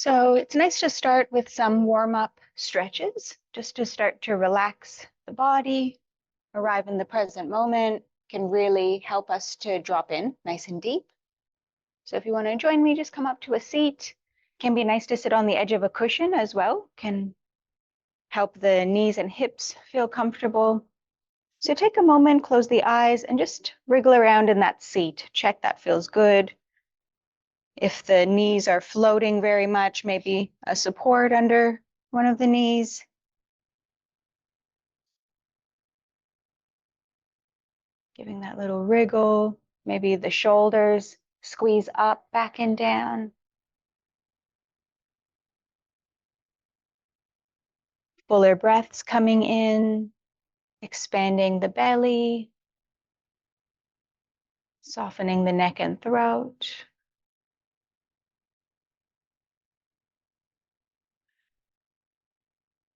So it's nice to start with some warm-up stretches, just to start to relax the body, arrive in the present moment, can really help us to drop in nice and deep. So if you want to join me, just come up to a seat. Can be nice to sit on the edge of a cushion as well, can help the knees and hips feel comfortable. So take a moment, close the eyes, and just wriggle around in that seat. Check that feels good. If the knees are floating very much, maybe a support under one of the knees. Giving that little wriggle, maybe the shoulders squeeze up, back and down. Fuller breaths coming in, expanding the belly, softening the neck and throat.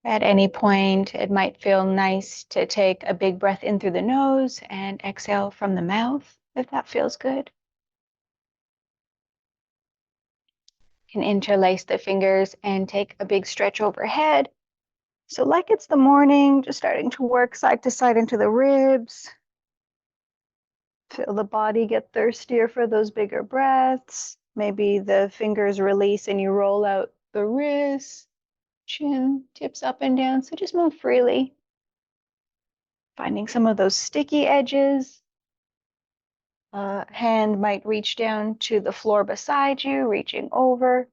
At any point, it might feel nice to take a big breath in through the nose and exhale from the mouth, if that feels good. Can interlace the fingers and take a big stretch overhead. So like it's the morning, just starting to work side to side into the ribs. Feel the body get thirstier for those bigger breaths. Maybe the fingers release and you roll out the wrists, chin tips up and down. So just move freely. Finding some of those sticky edges. Hand might reach down to the floor beside you, reaching over.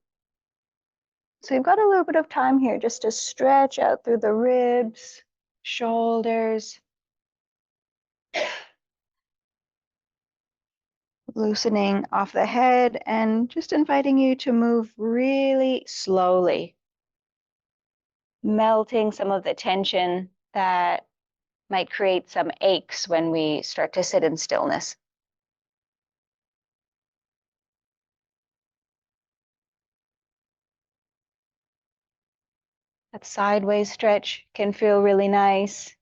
So you've got a little bit of time here just to stretch out through the ribs, shoulders, loosening off the head, and just inviting you to move really slowly, melting some of the tension that might create some aches when we start to sit in stillness. That sideways stretch can feel really nice.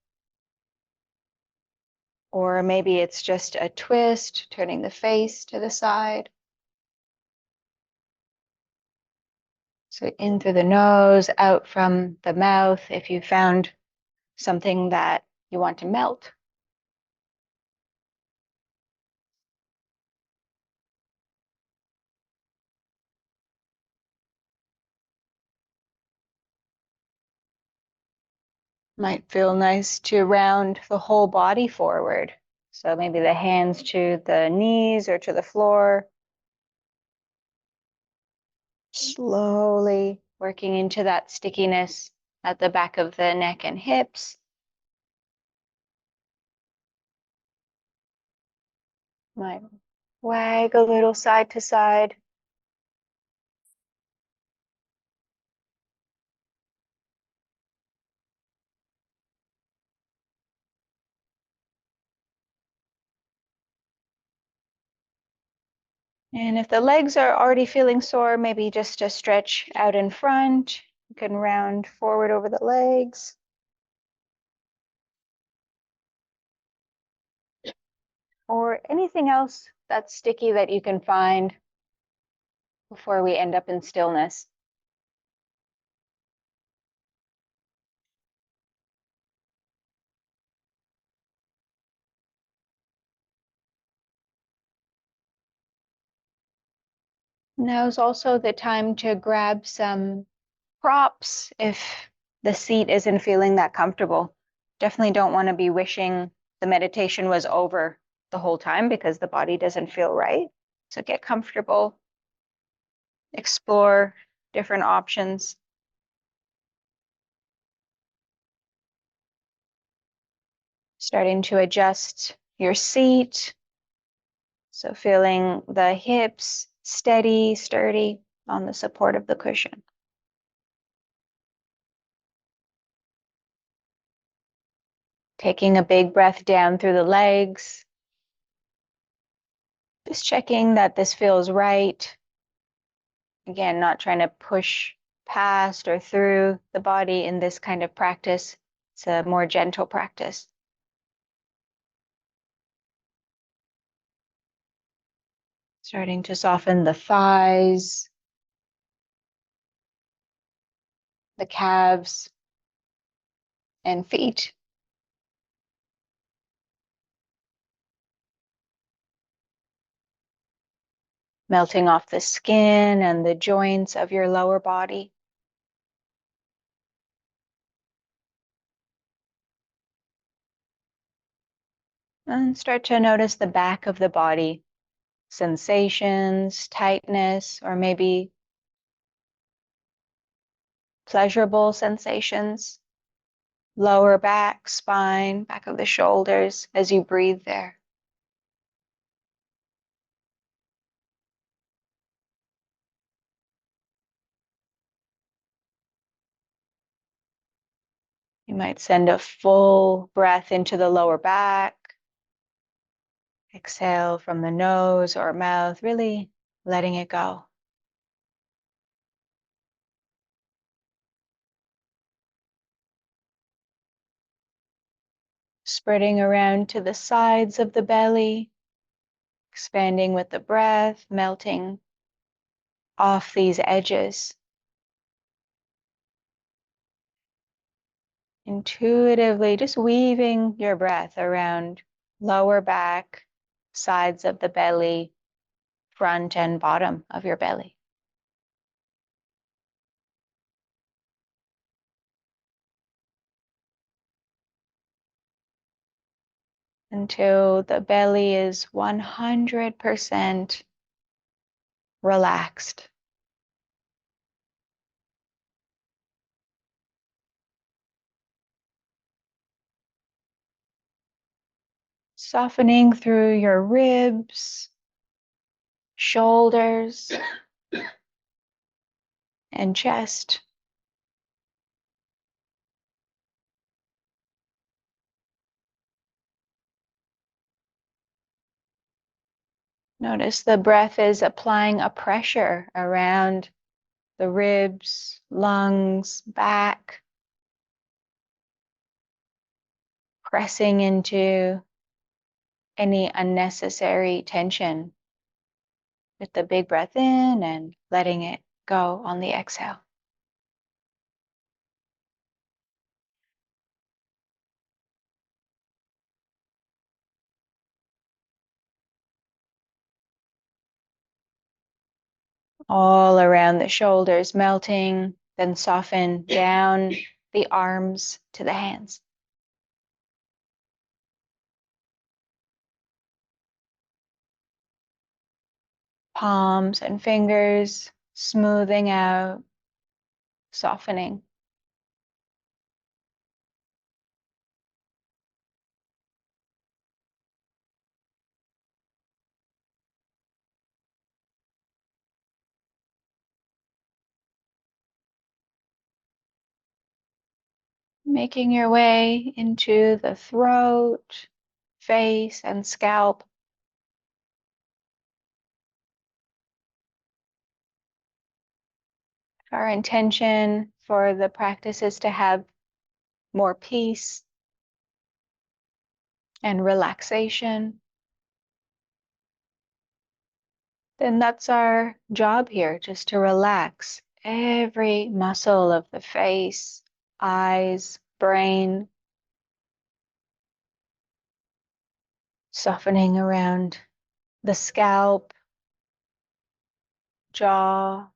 Or maybe it's just a twist, turning the face to the side. So in through the nose, out from the mouth, if you found something that you want to melt. Might feel nice to round the whole body forward. So maybe the hands to the knees or to the floor. Slowly working into that stickiness at the back of the neck and hips. Might wag a little side to side. And if the legs are already feeling sore, maybe just a stretch out in front. You can round forward over the legs. Or anything else that's sticky that you can find before we end up in stillness. Now's also the time to grab some props if the seat isn't feeling that comfortable. Definitely don't want to be wishing the meditation was over the whole time because the body doesn't feel right. So get comfortable, explore different options. Starting to adjust your seat. So feeling the hips steady, sturdy on the support of the cushion. Taking a big breath down through the legs. Just checking that this feels right. Again, not trying to push past or through the body in this kind of practice. It's a more gentle practice. Starting to soften the thighs, the calves and feet. Melting off the skin and the joints of your lower body. And start to notice the back of the body, sensations, tightness, or maybe pleasurable sensations. Lower back, spine, back of the shoulders as you breathe there. You might send a full breath into the lower back. Exhale from the nose or mouth, really letting it go. Spreading around to the sides of the belly, expanding with the breath, melting off these edges. Intuitively, just weaving your breath around lower back, sides of the belly, front and bottom of your belly. Until the belly is 100% relaxed. Softening through your ribs, shoulders, and chest. Notice the breath is applying a pressure around the ribs, lungs, back, pressing into any unnecessary tension with the big breath in and letting it go on the exhale. All around the shoulders, melting, then soften down the arms to the hands. Palms and fingers smoothing out, softening. Making your way into the throat, face, and scalp. Our intention for the practice is to have more peace and relaxation. Then that's our job here, just to relax every muscle of the face, eyes, brain, softening around the scalp, jaw,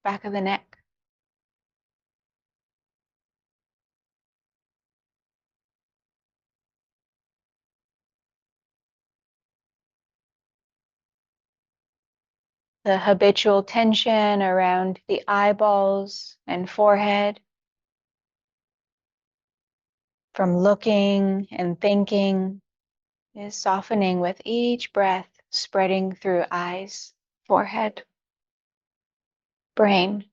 back of the neck. The habitual tension around the eyeballs and forehead from looking and thinking is softening with each breath, spreading through eyes, forehead, brain.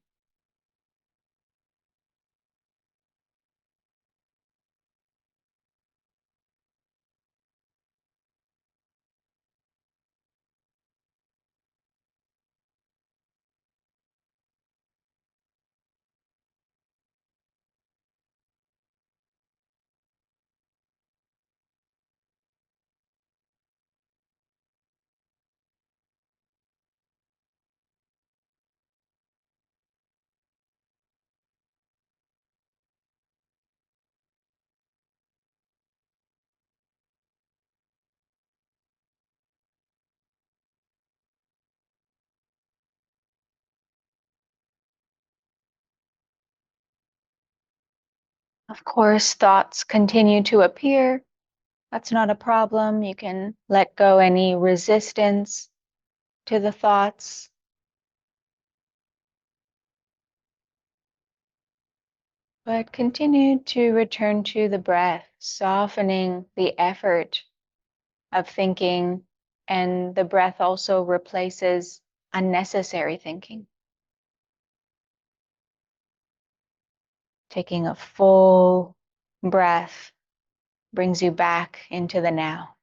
Of course, thoughts continue to appear. That's not a problem. You can let go any resistance to the thoughts. But continue to return to the breath, softening the effort of thinking, and the breath also replaces unnecessary thinking. Taking a full breath brings you back into the now.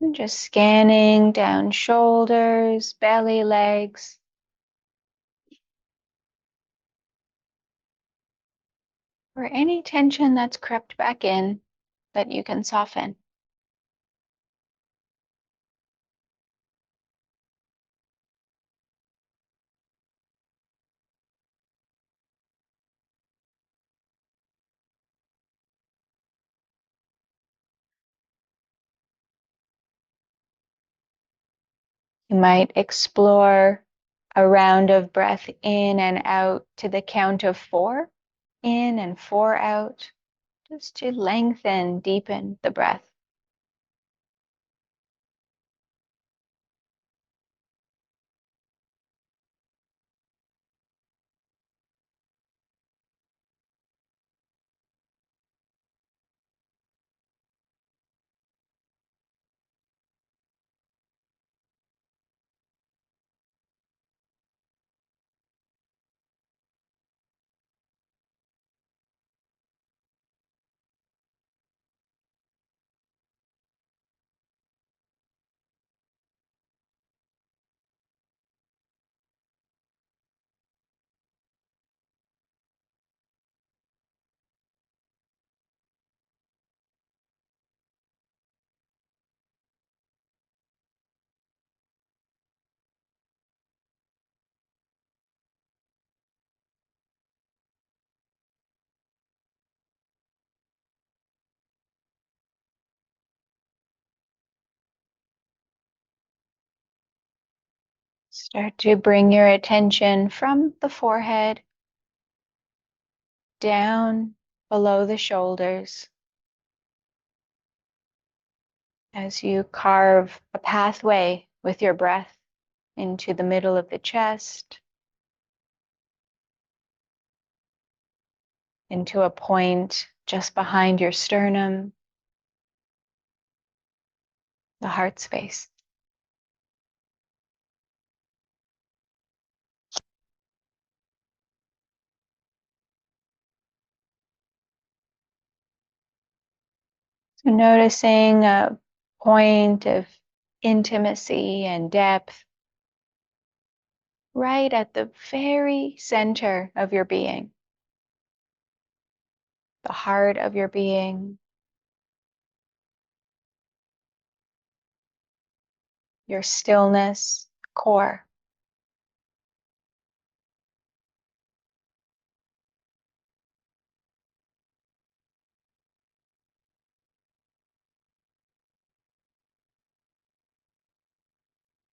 And just scanning down shoulders, belly, legs, or any tension that's crept back in that you can soften. You might explore a round of breath in and out to the count of 4, in and 4 out, just to lengthen, deepen the breath. Start to bring your attention from the forehead down below the shoulders as you carve a pathway with your breath into the middle of the chest, into a point just behind your sternum, the heart space. So noticing a point of intimacy and depth right at the very center of your being, the heart of your being, your stillness core.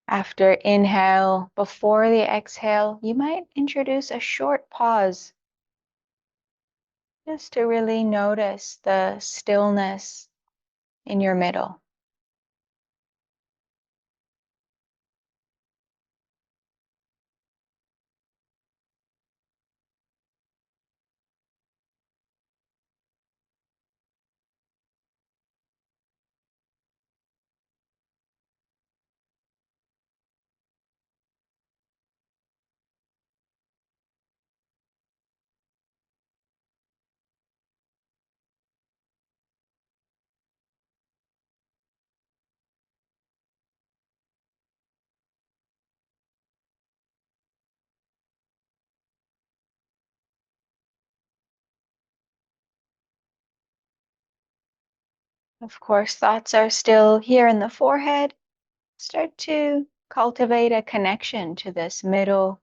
After inhale, before the exhale, you might introduce a short pause just to really notice the stillness in your middle. Of course, thoughts are still here in the forehead. Start to cultivate a connection to this middle,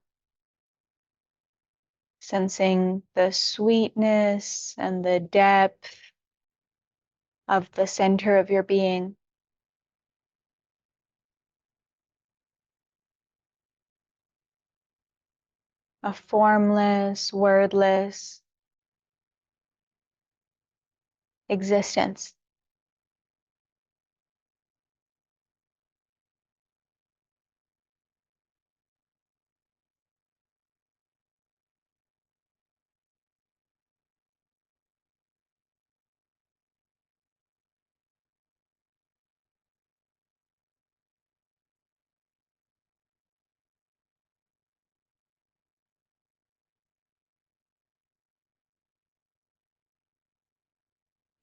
sensing the sweetness and the depth of the center of your being. A formless, wordless existence.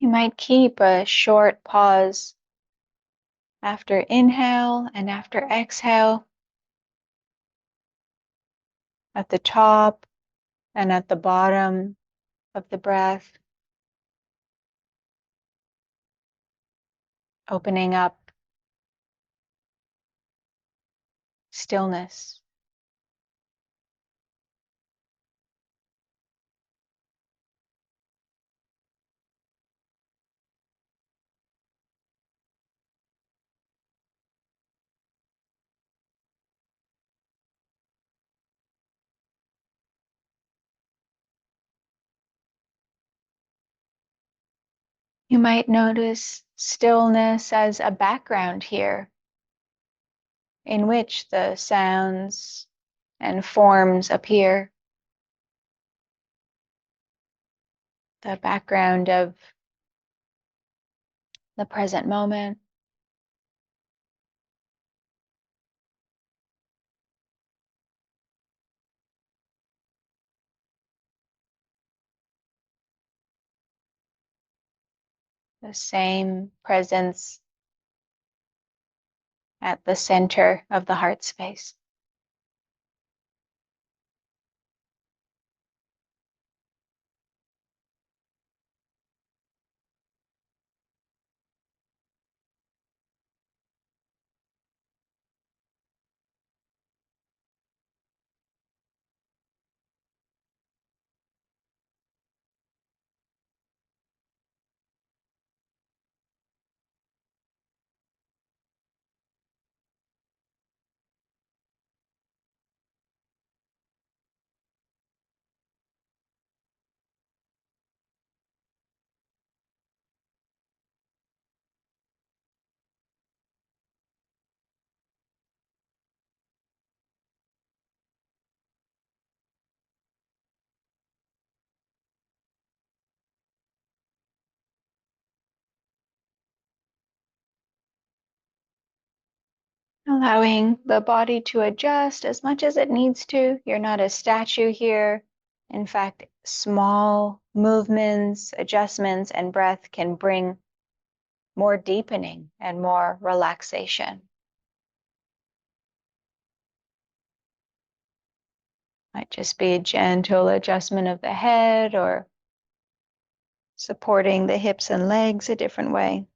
You might keep a short pause after inhale and after exhale, at the top and at the bottom of the breath, opening up stillness. You might notice stillness as a background here, in which the sounds and forms appear, the background of the present moment. The same presence at the center of the heart space. Allowing the body to adjust as much as it needs to. You're not a statue here. In fact, small movements, adjustments, and breath can bring more deepening and more relaxation. Might just be a gentle adjustment of the head or supporting the hips and legs a different way.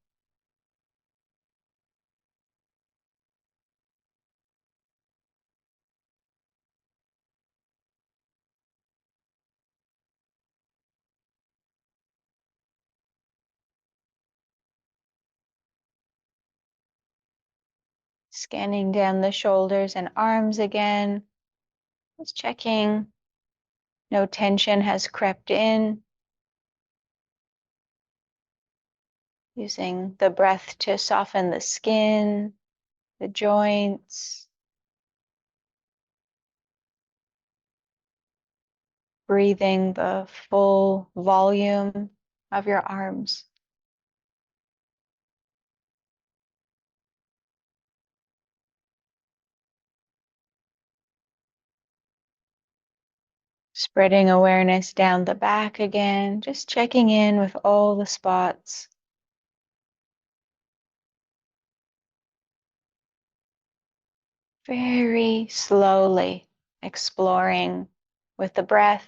Scanning down the shoulders and arms again. Just checking no tension has crept in. Using the breath to soften the skin, the joints. Breathing the full volume of your arms. Spreading awareness down the back again, just checking in with all the spots. Very slowly exploring with the breath,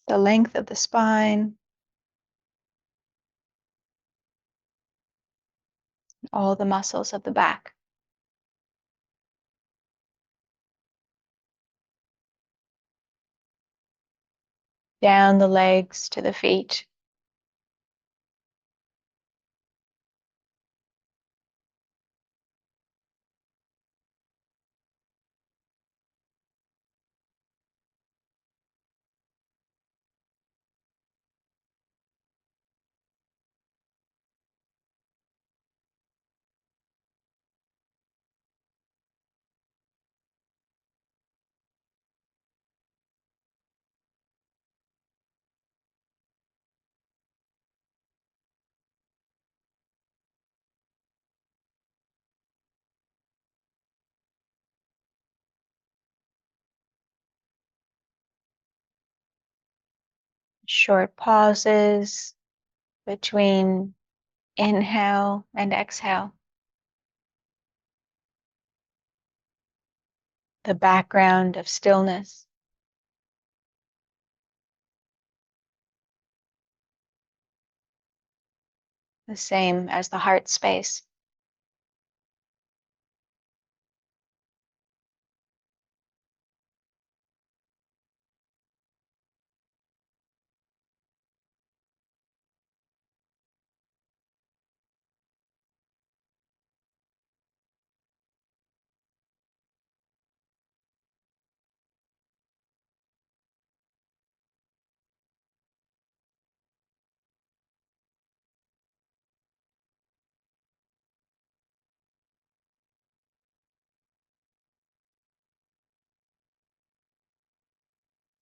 the length of the spine, all the muscles of the back. Down the legs to the feet. Short pauses between inhale and exhale. The background of stillness. The same as the heart space.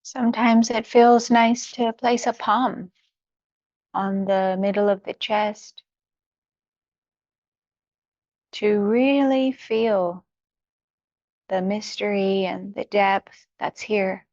Sometimes it feels nice to place a palm on the middle of the chest to really feel the mystery and the depth that's here.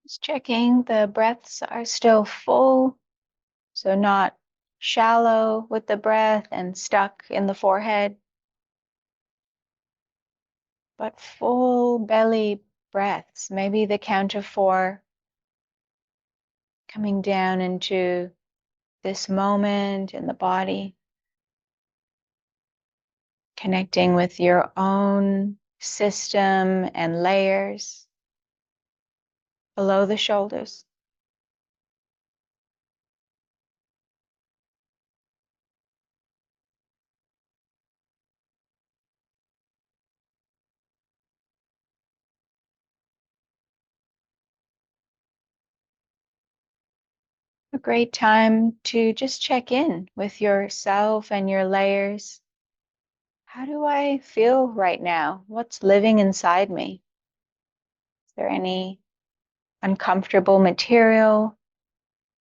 Just checking the breaths are still full, so not shallow with the breath and stuck in the forehead, but full belly breaths, maybe the count of 4, coming down into this moment in the body, connecting with your own system and layers below the shoulders. A great time to just check in with yourself and your layers. How do I feel right now? What's living inside me? Is there any uncomfortable material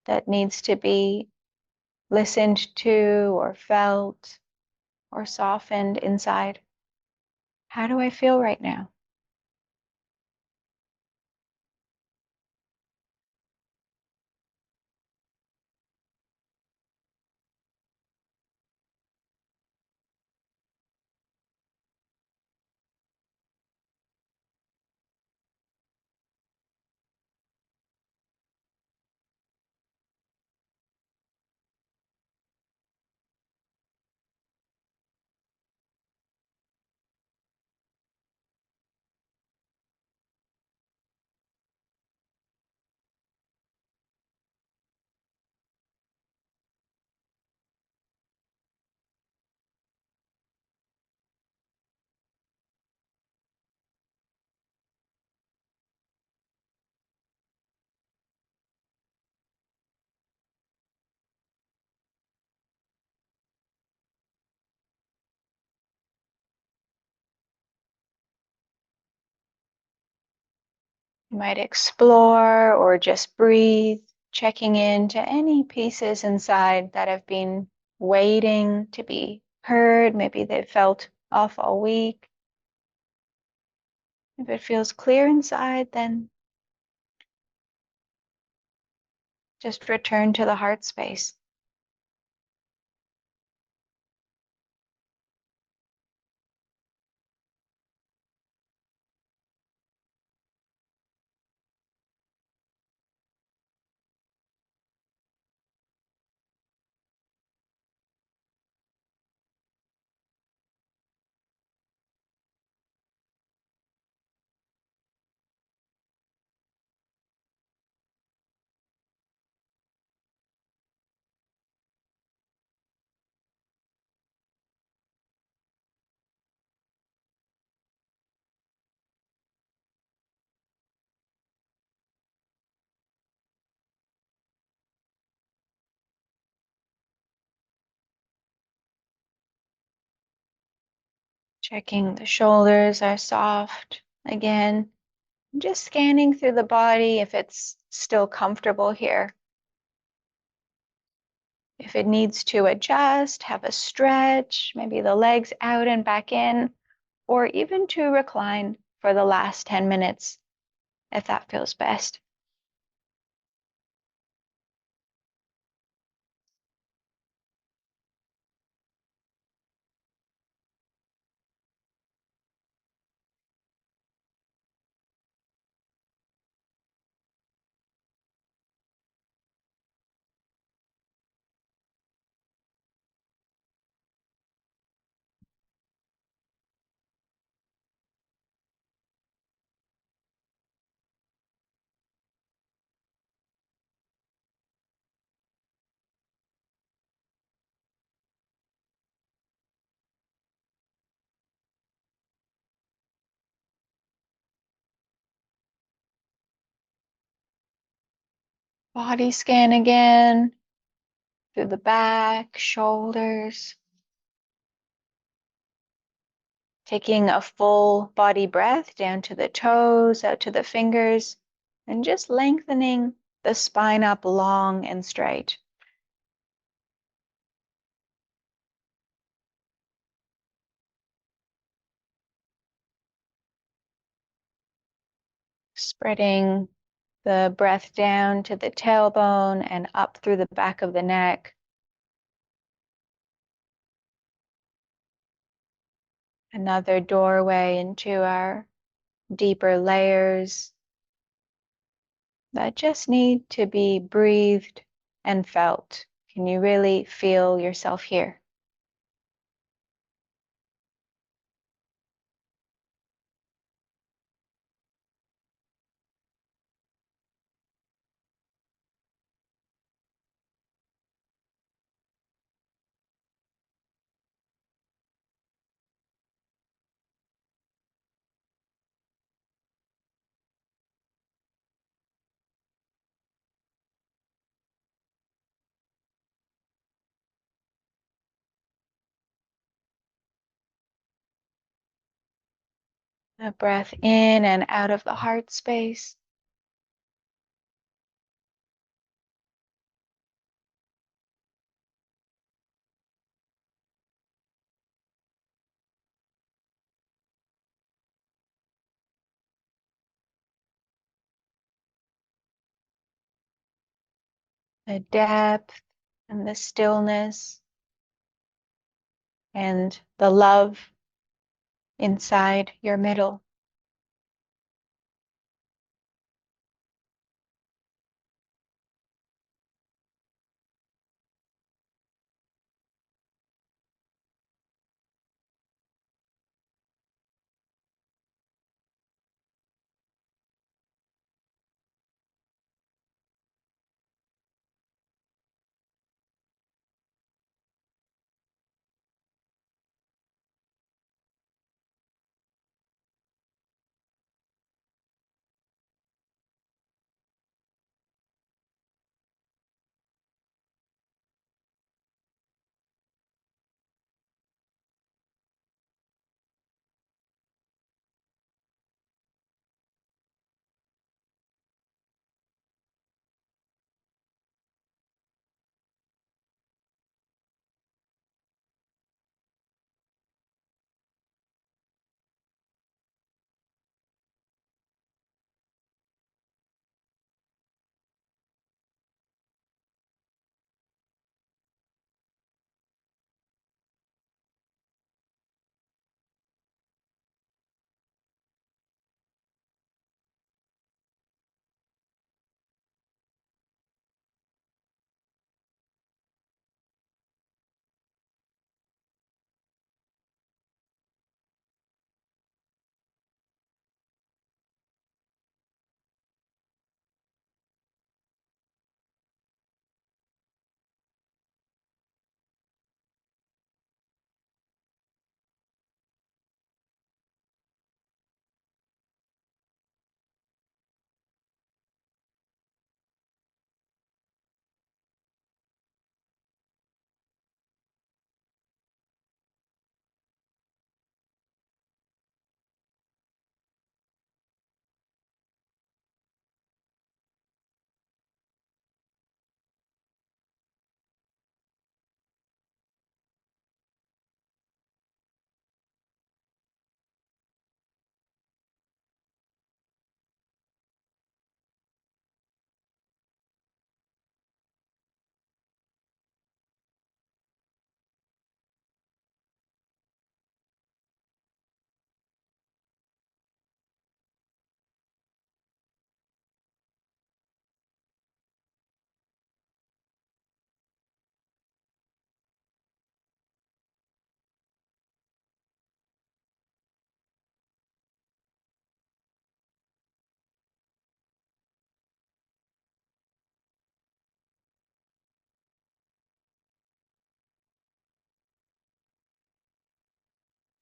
that needs to be listened to or felt or softened inside? How do I feel right now? You might explore or just breathe, checking into any pieces inside that have been waiting to be heard. Maybe they've felt off all week. If it feels clear inside, then just return to the heart space. Checking the shoulders are soft again. Just scanning through the body if it's still comfortable here. If it needs to adjust, have a stretch, maybe the legs out and back in, or even to recline for the last 10 minutes if that feels best. Body scan again through the back, shoulders. Taking a full body breath down to the toes, out to the fingers, and just lengthening the spine up long and straight. Spreading the breath down to the tailbone and up through the back of the neck. Another doorway into our deeper layers that just need to be breathed and felt. Can you really feel yourself here? A breath in and out of the heart space. The depth and the stillness and the love inside your middle.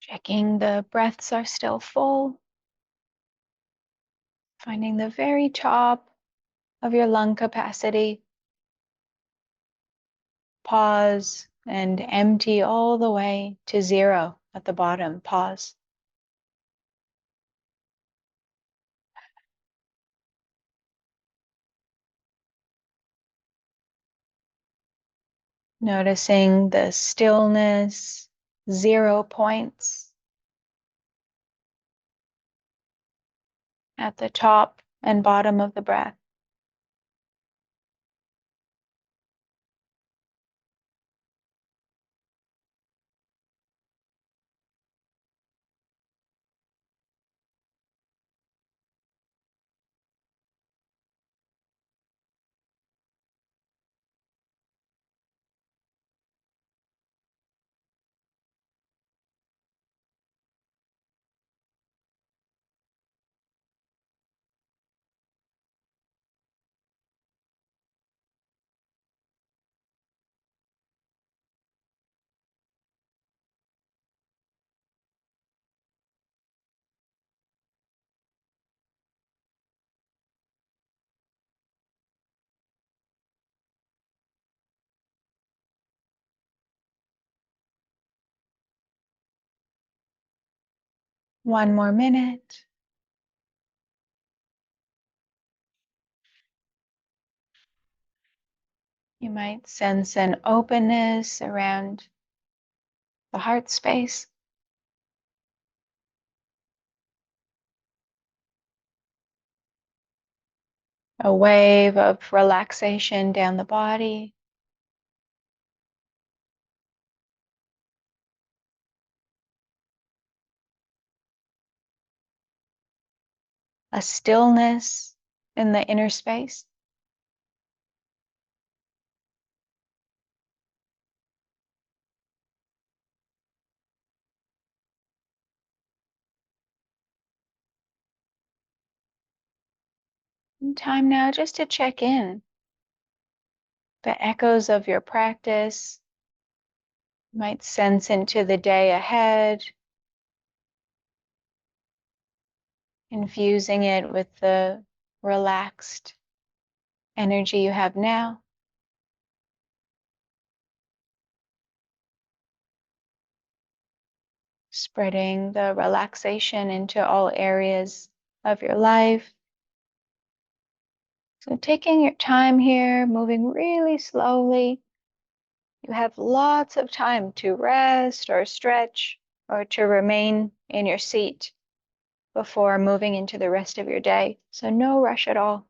Checking the breaths are still full. Finding the very top of your lung capacity. Pause and empty all the way to 0 at the bottom. Pause. Noticing the stillness, 0 points at the top and bottom of the breath. One more minute. You might sense an openness around the heart space. A wave of relaxation down the body. A stillness in the inner space. And time now just to check in. The echoes of your practice. You might sense into the day ahead, infusing it with the relaxed energy you have now. Spreading the relaxation into all areas of your life. So taking your time here, moving really slowly. You have lots of time to rest or stretch or to remain in your seat before moving into the rest of your day. So no rush at all.